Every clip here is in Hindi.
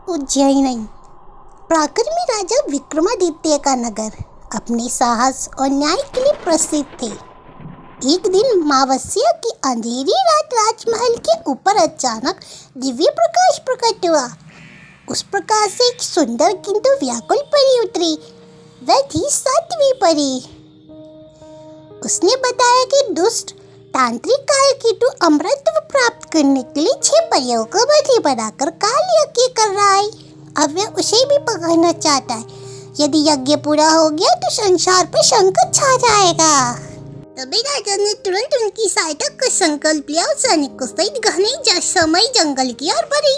उज्जैन प्राकृत में राजा विक्रमादित्य का नगर अपने साहस और न्याय के लिए प्रसिद्ध थे। एक दिन अमावस्या की अंधेरी रात राजमहल के ऊपर अचानक दिव्य प्रकाश प्रकट हुआ। उस प्रकाश से एक सुंदर किंतु व्याकुल परी उतरी। वह थी सातवीं परी। उसने बताया कि दुष्ट तांत्रिक कालकेतु अमृत प्राप्त करने के लिए 6 परियों को बंदी बनाकर काल यज्ञ कर रहा है। अब वह उसे भी पकड़ना चाहता है। यदि यज्ञ पूरा हो गया तो संसार पर संकट छा जाएगा। तभी राजा ने तुरंत उनकी सहायता का संकल्प लिया और सैनिकों सहित घने समय जंगल की ओर बढ़ी।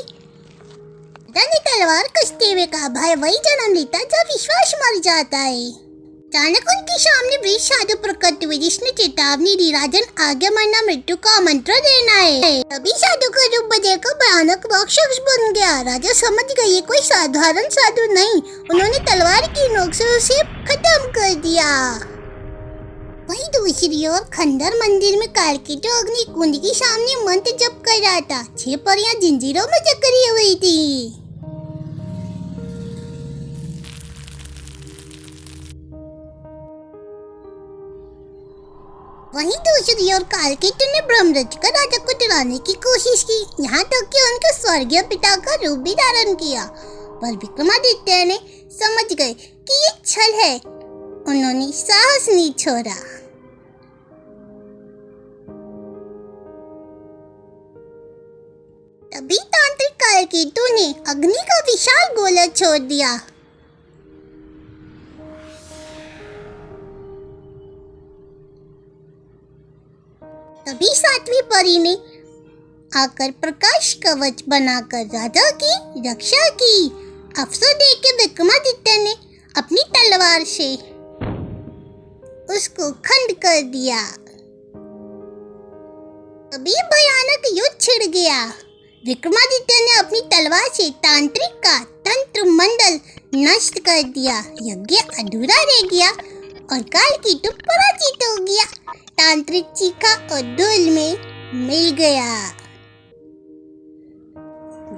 राजा ने तलवार कसते हुए कहा, भाई वही जन्म लेता जब विश्वास मर जाता है। अचानक उनके सामने वृक्ष साधु प्रकट हुए जिसने चेतावनी दी, राजन आगे मरना मृत्यु का आमंत्रण देना है। तभी साधु का रूप बदलकर भयानक राक्षस बन गया। राजा समझ गए ये कोई साधारण साधु नहीं। उन्होंने तलवार की नोक से उसे खत्म कर दिया। वहीं दूसरी ओर खंडर मंदिर में कालकेतु अग्नि कुंड के सामने मंत्र जप कर रहा था। 6 परियां जंजीरों में जकड़ी हुई थी। वहीं दूसरी ओर कालकेतु ने ब्रह्म रचकर राजा को डराने की कोशिश की, यहाँ तक कि उनके स्वर्गीय पिता का रूप भी धारण किया। पर विक्रमादित्य ने समझ गए कि ये छल है। उन्होंने साहस नहीं छोड़ा। तभी तांत्रिक कालकेतु ने अग्नि का विशाल गोला छोड़ दिया। तभी 7वीं परी ने आकर प्रकाश कवच बनाकर राजा की रक्षा की। अवसर देकर विक्रमादित्य ने अपनी तलवार से उसको खंड कर दिया। तभी भयानक युद्ध छिड़ गया। विक्रमादित्य ने अपनी तलवार से तांत्रिक का तंत्र मंडल नष्ट कर दिया। यज्ञ अधूरा रह गया और कालकेतु पराजित हो गया। तांत्रिक चीखा और धूल में मिल गया।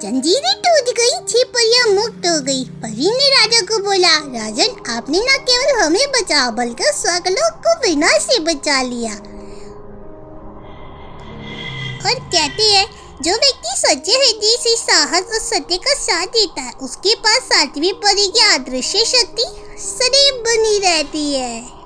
जंजीरें टूट गई, 6 परियां मुक्त हो गई। परी ने राजा को बोला, राजन आपने न केवल हमें बचाया बल्कि स्वलोक को विनाश से बचा लिया। और कहते हैं जो व्यक्ति सच्चे हृदय से साहस और सत्य का साथ देता है उसके पास 7वीं परी की अदृश्य शक्ति सदैव बनी रहती है।